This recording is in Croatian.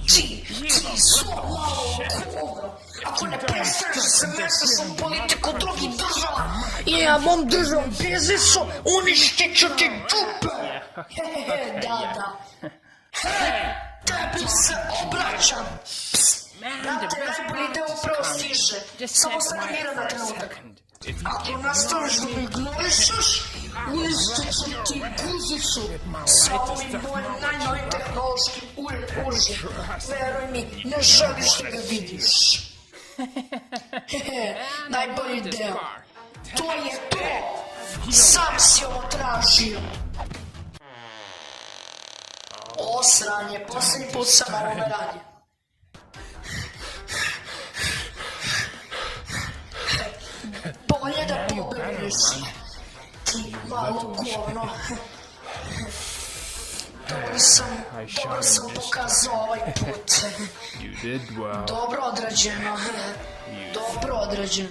Ti svo malo govno. Ako ne prestaneš se mešaš u politiku drugih država i ja mom državom biznisu, uništit ću ti dupe. Da. Tebi se obraćam. Brate, najbolji deo upravo stiže. Samo se namira na trenutak. Ako nastaviš da me ignorišaš, uništit ću ti guzicu sa ovim mojim najnovim tehnološkim uređajem. Veruj mi, ne želiš da ga vidiš. Najbolji deo. To je to. Sam si ovo tražio. Osranje, posljednji put sam ovome radio. Bolje da pobegneš, ti malo govno. Dobro sam pokazao ovaj put. Dobro odrađeno.